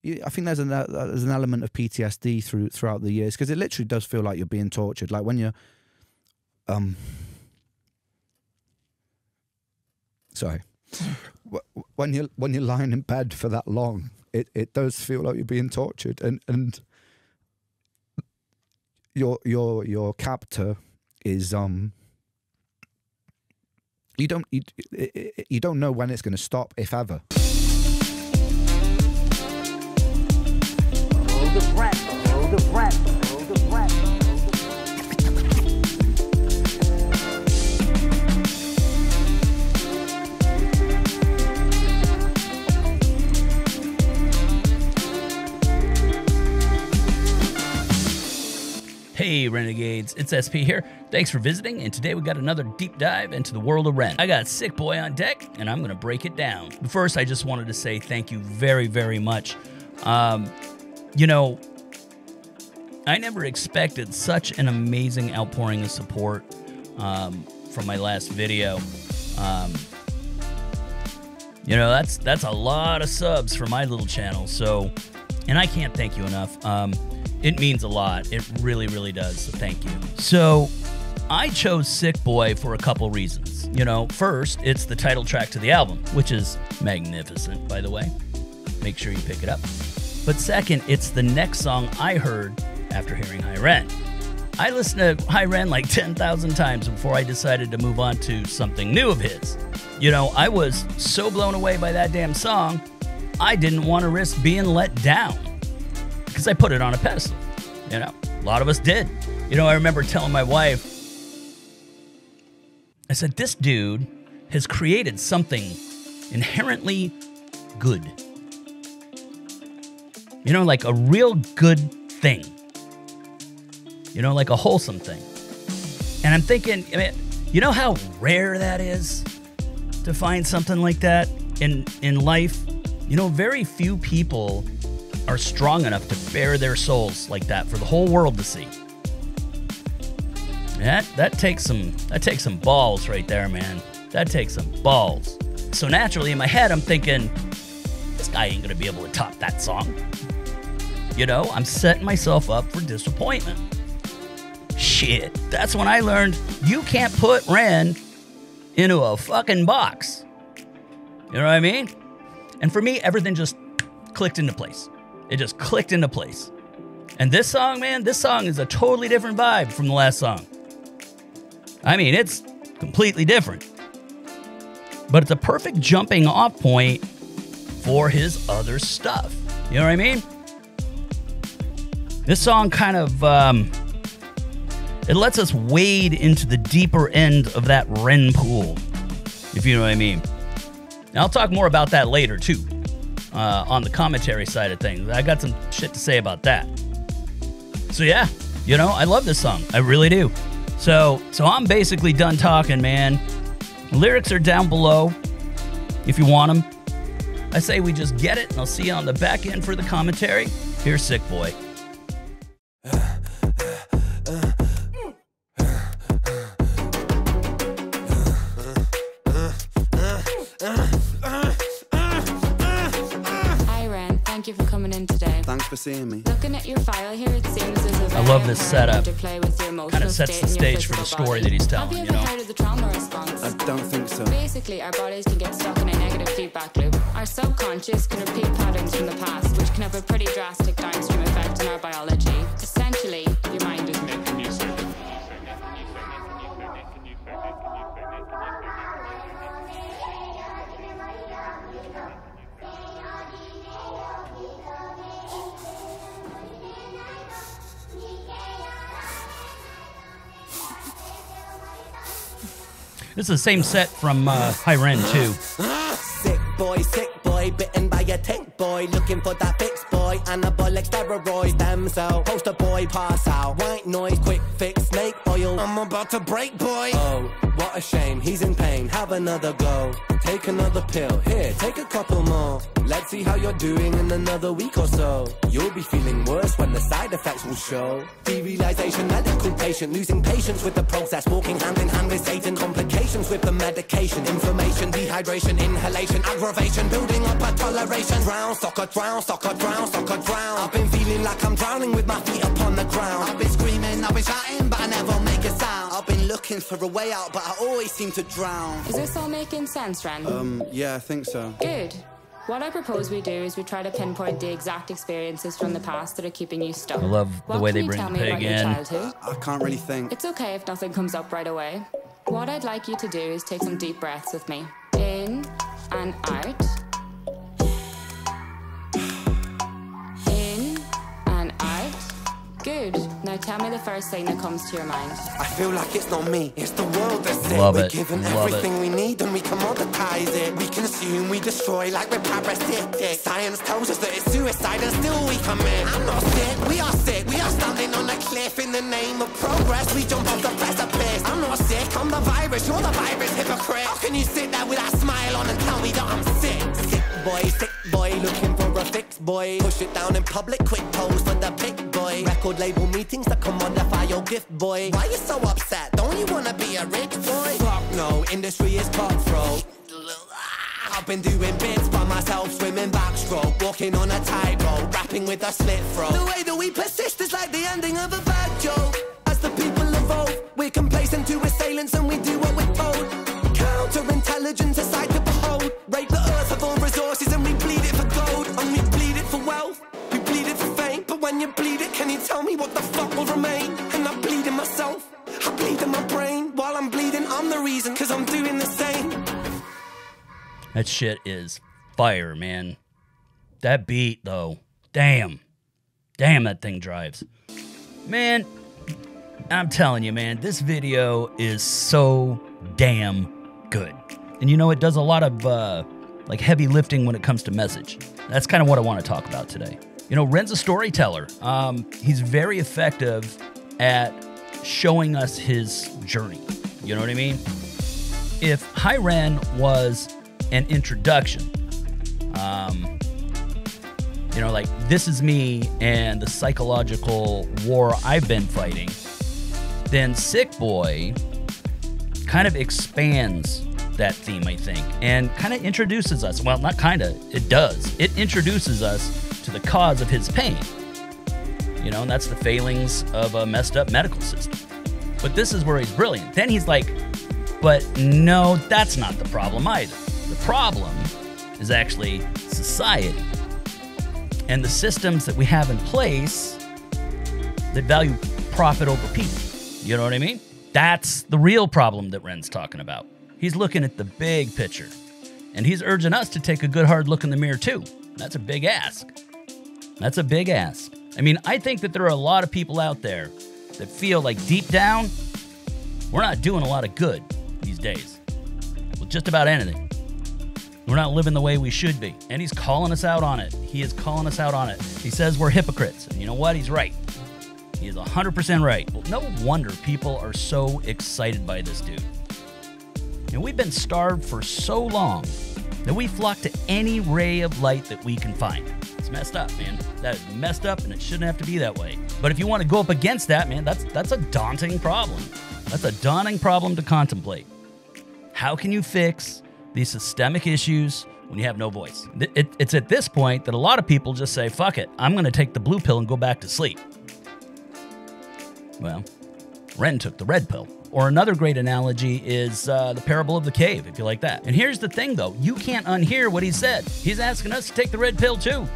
I think there's an element of PTSD throughout the years, because it literally does feel like you're being tortured. Like when you're, sorry, when you're lying in bed for that long, it does feel like you're being tortured, and your captor is you don't know when it's going to stop, if ever. World of Ren, World of Ren, World of Ren. Hey Renegades, it's SP here. Thanks for visiting, and today we got another deep dive into the world of Ren. I got Sick Boi on deck, and I'm gonna break it down. But first, I just wanted to say thank you very, very much. You know, I never expected such an amazing outpouring of support from my last video. You know, that's a lot of subs for my little channel, so, and I can't thank you enough. It means a lot. It really, really does, so thank you. So, I chose Sick Boi for a couple reasons. You know, first, it's the title track to the album, which is magnificent, by the way. Make sure you pick it up. But second, it's the next song I heard after hearing High Ren. I listened to High Ren like 10,000 times before I decided to move on to something new of his. You know, I was so blown away by that damn song, I didn't want to risk being let down. Because I put it on a pedestal. You know, a lot of us did. You know, I remember telling my wife, I said, this dude has created something inherently good. You know, like a real good thing. You know, like a wholesome thing. And I'm thinking, I mean, you know how rare that is to find something like that in life? You know, very few people are strong enough to bare their souls like that for the whole world to see. That takes some balls right there, man. That takes some balls. So naturally in my head I'm thinking, this guy ain't gonna be able to top that song. You know, I'm setting myself up for disappointment. Shit, that's when I learned you can't put Ren into a fucking box. You know what I mean? And for me, everything just clicked into place. It just clicked into place. And this song, man, this song is a totally different vibe from the last song. I mean, it's completely different. But it's a perfect jumping off point for his other stuff. You know what I mean? This song kind of, it lets us wade into the deeper end of that Ren pool, if you know what I mean. Now, I'll talk more about that later, too. On the commentary side of things. I got some shit to say about that. So yeah, you know, I love this song. I really do. So I'm basically done talking, man. The lyrics are down below if you want them. I say we just get it, and I'll see you on the back end for the commentary. Here's Sick Boi. Thank you for coming in today. Thanks for seeing me. Looking at your file here, it seems there's a I love this setup. Kind of sets the stage for the story that he's telling, you know. Have you ever heard of the trauma response? I don't think so. Basically, our bodies can get stuck in a negative feedback loop. Our subconscious can repeat patterns from the past, which can have a pretty drastic downstream effect on our biology. Essentially, your mind is making music. This is the same set from High Ren, too. Sick boy, bitten by a tick boy, looking for that fix boy, anabolic steroids, damn cell, poster boy, pass out, white noise, quick fix, snake oil, I'm about to break boy. Oh, what a shame, he's in pain, have another go, take another pill, here, take a couple more, let's see how you're doing in another week or so, you'll be feeling worse when the side effects will show, derealization, medical patient, losing patience with the process, walking hand in hand with Satan, complications with the medication, inflammation, dehydration, inhalation, aggravation, building up a toleration, drown, soccer, drown, soccer, drown, else I could drown. I've been feeling like I'm drowning with my feet upon the ground. I've been screaming, I've been shouting, but I never make a sound. I've been looking for a way out, but I always seem to drown. Is this all making sense, Ren? Yeah, I think so. Good. What I propose we do is we try to pinpoint the exact experiences from the past that are keeping you stuck. I love the way they bring the pig in. I can't really think. It's okay if nothing comes up right away. What I'd like you to do is take some deep breaths with me. In and out. In and out. Good. Now tell me the first thing that comes to your mind. I feel like it's not me, it's the world that's it. Love We're it. given Love everything it. we need and we commoditize it. We consume, we destroy like we're parasitic. Science tells us that it's suicide and still we commit. I'm not sick, we are sick. We are standing on a cliff in the name of progress. We jump off the precipice. I'm not sick, I'm the virus, you're the virus, hypocrite. How can you sit there with that smile on and tell me that I'm sick? Sick boy, looking for a fix, boy. Push it down in public, quick pose for the pick, boy. Record label meetings that commodify your gift, boy. Why you so upset? Don't you wanna be a rich boy? Fuck no, industry is cutthroat. I've been doing bits by myself, swimming backstroke, walking on a tightrope, rapping with a slit throat. The way that we persist is like the ending of a bad joke. As the people evolve, we're complacent to assailants and we do what we're told. Counterintelligence, a sight to behold. Rape the earth of all resources and we bleed it for gold. And we bleed it for wealth, we bleed it for fame. But when you bleed it, can you tell me what the fuck will remain? And I bleed in myself, I bleed in my brain. While I'm bleeding, I'm the reason, cause I'm doing the same. That shit is fire, man. That beat, though. Damn. Damn, that thing drives. Man, I'm telling you, man, this video is so damn good. And you know, it does a lot of like heavy lifting when it comes to message. That's kind of what I want to talk about today. You know, Ren's a storyteller. He's very effective at showing us his journey. You know what I mean? If Hi Ren was an introduction, you know, like this is me and the psychological war I've been fighting, then Sick Boi kind of expands that theme, I think, and kind of introduces us. Well, not kind of, it does. It introduces us to the cause of his pain. You know, and that's the failings of a messed up medical system. But this is where he's brilliant. Then he's like, but no, that's not the problem either. The problem is actually society and the systems that we have in place that value profit over people. You know what I mean? That's the real problem that Ren's talking about. He's looking at the big picture, and he's urging us to take a good hard look in the mirror too. That's a big ask. That's a big ask. I mean, I think that there are a lot of people out there that feel like deep down, we're not doing a lot of good these days with just about anything. We're not living the way we should be. And he's calling us out on it. He is calling us out on it. He says we're hypocrites. And you know what? He's right. He is 100% right. Well, no wonder people are so excited by this dude. And we've been starved for so long that we flock to any ray of light that we can find. It's messed up, man. That is messed up, and it shouldn't have to be that way. But if you want to go up against that, man, that's a daunting problem. That's a daunting problem to contemplate. How can you fix these systemic issues when you have no voice? It's at this point that a lot of people just say, fuck it, I'm going to take the blue pill and go back to sleep. Well, Ren took the red pill. Or another great analogy is the parable of the cave, if you like that. And here's the thing, though. You can't unhear what he said. He's asking us to take the red pill, too.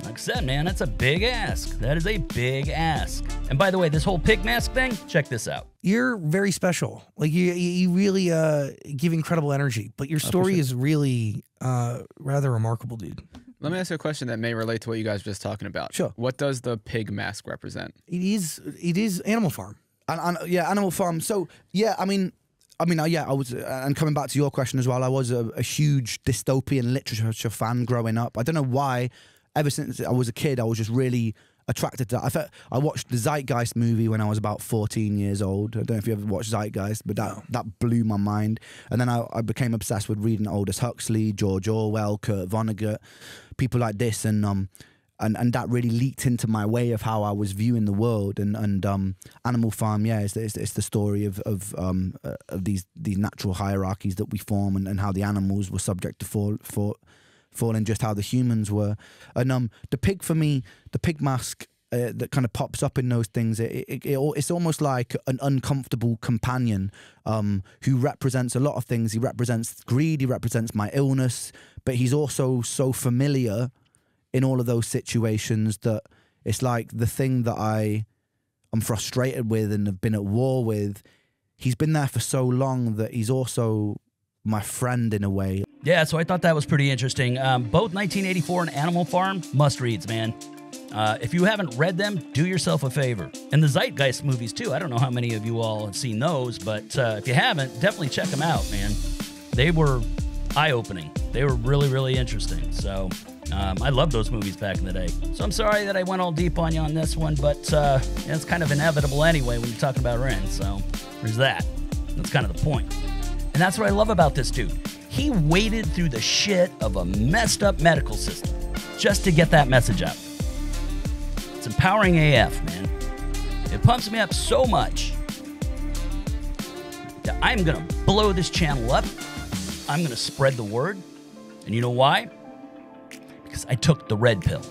Like I said, man, that's a big ask. That is a big ask. And by the way, this whole pig mask thing, check this out. You're very special. Like you really give incredible energy, but your story is really rather remarkable, dude. Let me ask you a question that may relate to what you guys were just talking about. Sure. What does the pig mask represent? It is Animal Farm. And yeah, Animal Farm. So yeah, I mean, yeah, I was, and coming back to your question as well, I was a huge dystopian literature fan growing up. I don't know why. Ever since I was a kid, I was just really attracted to that. I watched the Zeitgeist movie when I was about 14 years old. I don't know if you ever watched Zeitgeist, but that blew my mind. And then I became obsessed with reading Aldous Huxley, George Orwell, Kurt Vonnegut, people like this, and that really leaked into my way of how I was viewing the world. And Animal Farm, yeah, it's the story of these natural hierarchies that we form, and how the animals were subject to falling, just how the humans were. And the pig for me, the pig mask that kind of pops up in those things, it's almost like an uncomfortable companion who represents a lot of things. He represents greed, he represents my illness, but he's also so familiar in all of those situations that it's like the thing that I'm frustrated with and have been at war with, he's been there for so long that he's also my friend in a way. Yeah, so I thought that was pretty interesting. Both 1984 and Animal Farm, must-reads, man. If you haven't read them, do yourself a favor. And the Zeitgeist movies, too. I don't know how many of you all have seen those, but if you haven't, definitely check them out, man. They were eye-opening. They were really, really interesting. So I loved those movies back in the day. So I'm sorry that I went all deep on you on this one, but it's kind of inevitable anyway when you're talking about Ren. So there's that. That's kind of the point. And that's what I love about this dude. He waded through the shit of a messed up medical system just to get that message out. It's empowering AF, man. It pumps me up so much that I'm going to blow this channel up. I'm going to spread the word. And you know why? Because I took the red pill.